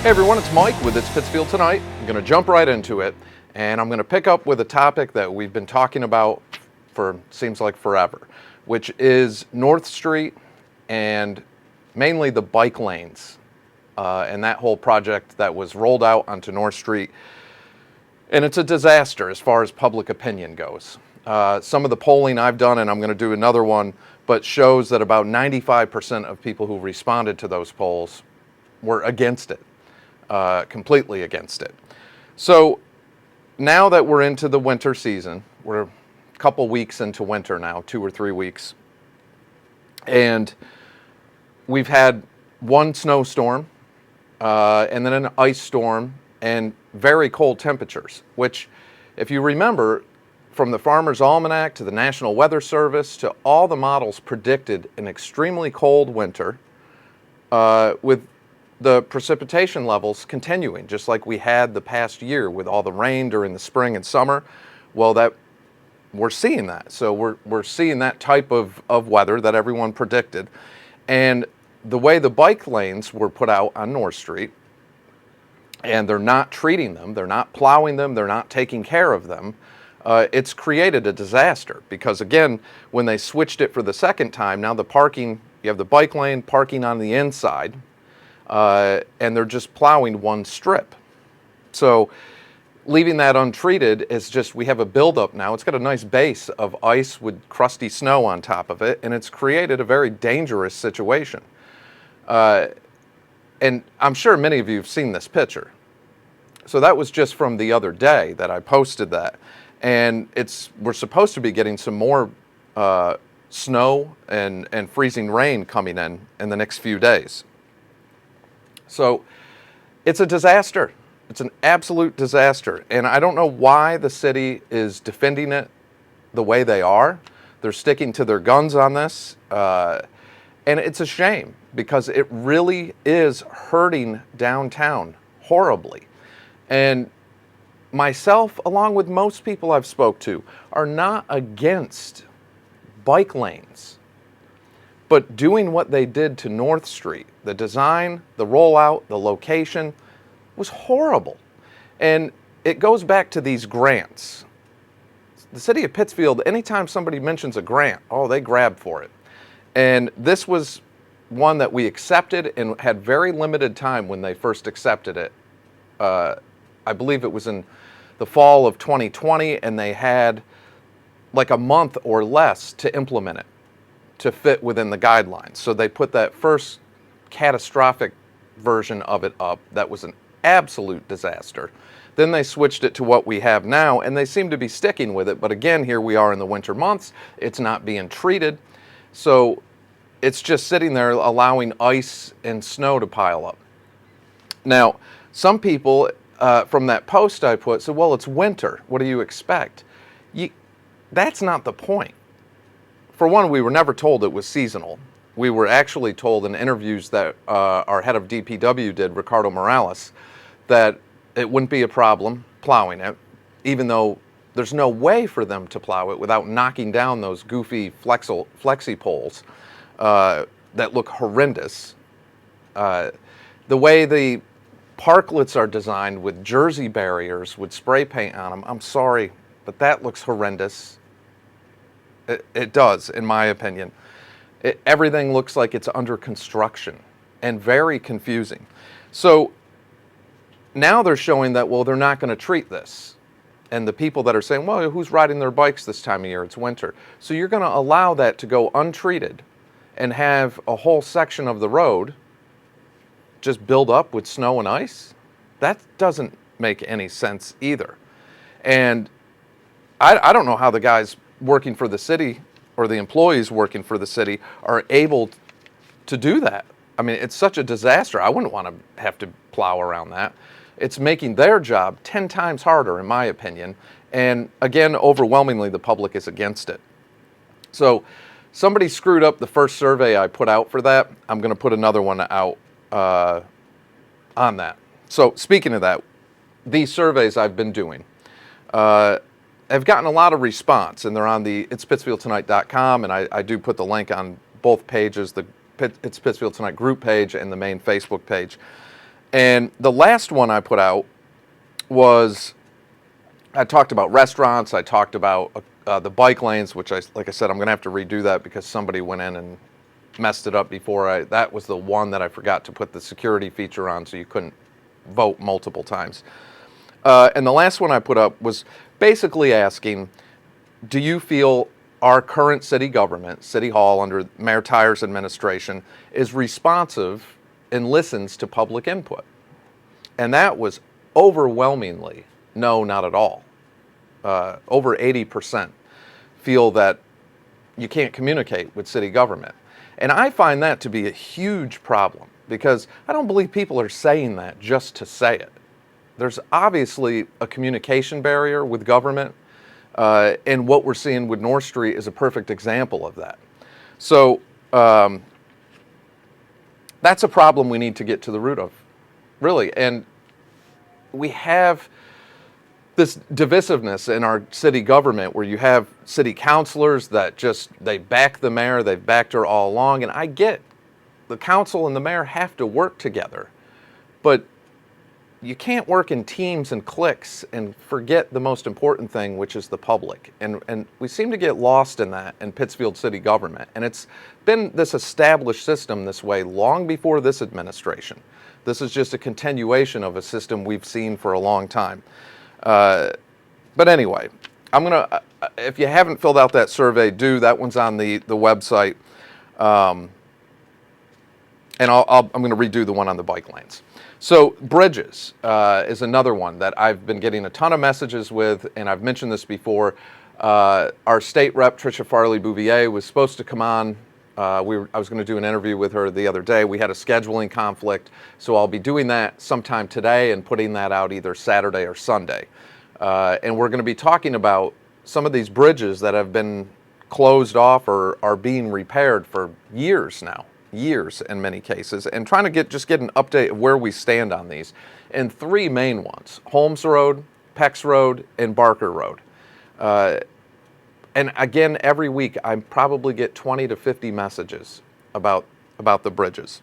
Hey everyone, it's Mike with It's Pittsfield Tonight. I'm going to jump right into it, and I'm going to pick up with a topic that we've been talking about for seems like forever, which is North Street and mainly the bike lanes and that whole project that was rolled out onto North Street. And it's a disaster as far as public opinion goes. Some of the polling I've done, and I'm going to do another one, but shows that about 95% of people who responded to those polls were against it. Completely against it. So now that we're into the winter season, we're a couple weeks into winter now, 2 or 3 weeks, and we've had one snowstorm and then an ice storm and very cold temperatures, which, if you remember, from the Farmer's Almanac to the National Weather Service to all the models predicted an extremely cold winter with the precipitation levels continuing, just like we had the past year with all the rain during the spring and summer. Well, that we're seeing that. So we're seeing that type of weather that everyone predicted. And the way the bike lanes were put out on North Street, and they're not treating them, they're not plowing them, they're not taking care of them, it's created a disaster. Because again, when they switched it for the second time, now the parking, you have the bike lane parking on the inside, and they're just plowing one strip. So leaving that untreated is just, we have a buildup now. It's got a nice base of ice with crusty snow on top of it, and it's created a very dangerous situation. And I'm sure many of you have seen this picture. So that was just from the other day that I posted that. And we're supposed to be getting some more snow and freezing rain coming in the next few days. So it's a disaster. It's an absolute disaster. And I don't know why the city is defending it the way they are. They're sticking to their guns on this. And it's a shame because it really is hurting downtown horribly. And myself, along with most people I've spoke to, are not against bike lanes. But doing what they did to North Street, the design, the rollout, the location, was horrible. And it goes back to these grants. The city of Pittsfield, anytime somebody mentions a grant, oh, they grab for it. And this was one that we accepted and had very limited time when they first accepted it. I believe it was in the fall of 2020, and they had like a month or less to implement it, to fit within the guidelines. So they put that first catastrophic version of it up that was an absolute disaster. Then they switched it to what we have now, and they seem to be sticking with it. But again, here we are in the winter months. It's not being treated. So it's just sitting there allowing ice and snow to pile up. Now, some people from that post I put said, well, it's winter. What do you expect? That's not the point. For one, we were never told it was seasonal. We were actually told in interviews that our head of DPW did, Ricardo Morales, that it wouldn't be a problem plowing it, even though there's no way for them to plow it without knocking down those goofy flexi poles that look horrendous. The way the parklets are designed with jersey barriers with spray paint on them, I'm sorry, but that looks horrendous. It does, in my opinion. Everything looks like it's under construction and very confusing. So now they're showing that, well, they're not going to treat this. And the people that are saying, well, who's riding their bikes this time of year? It's winter. So you're going to allow that to go untreated and have a whole section of the road just build up with snow and ice? That doesn't make any sense either. And I don't know how the guys working for the city or the employees working for the city are able to do that. I mean, it's such a disaster. I wouldn't want to have to plow around that. It's making their job 10 times harder, in my opinion. And again, overwhelmingly, the public is against it. So somebody screwed up the first survey I put out for that. I'm going to put another one out on that. So speaking of that, these surveys I've been doing, have gotten a lot of response, and they're on the itspittsfieldtonight.com, and I do put the link on both pages, the It's Pittsfield Tonight group page and the main Facebook page. And the last one I put out was, I talked about restaurants, I talked about the bike lanes, which like I said, I'm going to have to redo that because somebody went in and messed it up before. That was the one that I forgot to put the security feature on so you couldn't vote multiple times. And the last one I put up was basically asking, do you feel our current city government, City Hall under Mayor Tyer's administration, is responsive and listens to public input? And that was overwhelmingly no, not at all. Over 80% feel that you can't communicate with city government. And I find that to be a huge problem because I don't believe people are saying that just to say it. There's obviously a communication barrier with government, and what we're seeing with North Street is a perfect example of that. So that's a problem we need to get to the root of, really. And we have this divisiveness in our city government where you have city councilors that they back the mayor, they've backed her all along, and I get the council and the mayor have to work together, but you can't work in teams and cliques and forget the most important thing, which is the public. And we seem to get lost in that in Pittsfield city government. And it's been this established system this way long before this administration. This is just a continuation of a system we've seen for a long time. But anyway, if you haven't filled out that survey, do. That one's on the website. And I'm going to redo the one on the bike lanes. So bridges is another one that I've been getting a ton of messages with, and I've mentioned this before. Our state rep, Tricia Farley-Bouvier, was supposed to come on. I was going to do an interview with her the other day. We had a scheduling conflict, so I'll be doing that sometime today and putting that out either Saturday or Sunday. And we're going to be talking about some of these bridges that have been closed off or are being repaired for years now. Years in many cases, and trying to get an update of where we stand on these. And three main ones: Holmes Road, Pex Road, and Barker Road. And again, every week I probably get 20 to 50 messages about the bridges.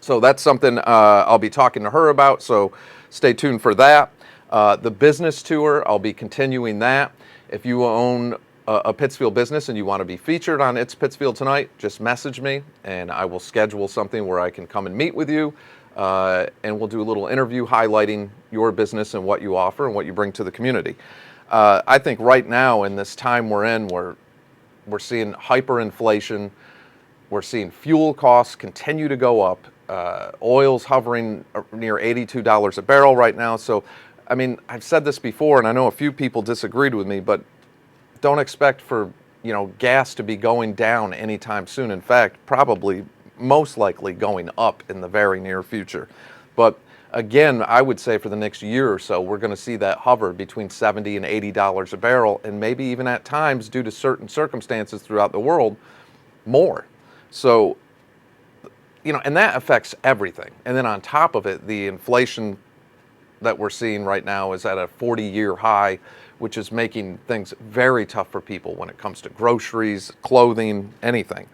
So that's something I'll be talking to her about, so stay tuned for that. The business tour, I'll be continuing that. If you own a Pittsfield business and you want to be featured on It's Pittsfield Tonight, just message me and I will schedule something where I can come and meet with you, and we'll do a little interview highlighting your business and what you offer and what you bring to the community. I think right now in this time we're in, we're seeing hyperinflation, we're seeing fuel costs continue to go up, oil's hovering near $82 a barrel right now. So, I mean, I've said this before and I know a few people disagreed with me, but don't expect for, gas to be going down anytime soon. In fact, probably most likely going up in the very near future. But again, I would say for the next year or so, we're going to see that hover between $70 and $80 a barrel, and maybe even at times, due to certain circumstances throughout the world, more. So, and that affects everything. And then on top of it, the inflation that we're seeing right now is at a 40-year high, which is making things very tough for people when it comes to groceries, clothing, anything.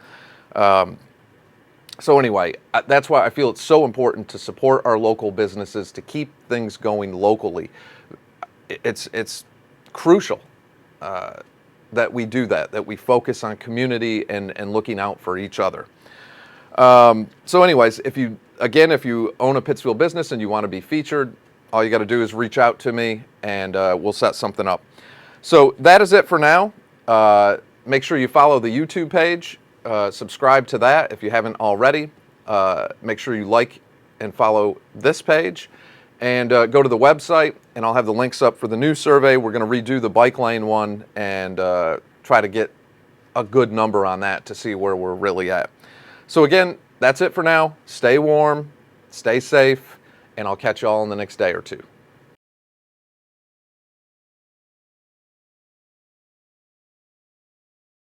So anyway, that's why I feel it's so important to support our local businesses, to keep things going locally. It's crucial that we do that we focus on community and looking out for each other. So anyways, if you own a Pittsfield business and you want to be featured, all you got to do is reach out to me and we'll set something up. So that is it for now. Make sure you follow the YouTube page. Subscribe to that if you haven't already. Make sure you like and follow this page. And go to the website, and I'll have the links up for the new survey. We're going to redo the bike lane one and try to get a good number on that to see where we're really at. So again, that's it for now. Stay warm, stay safe, and I'll catch you all in the next day or two.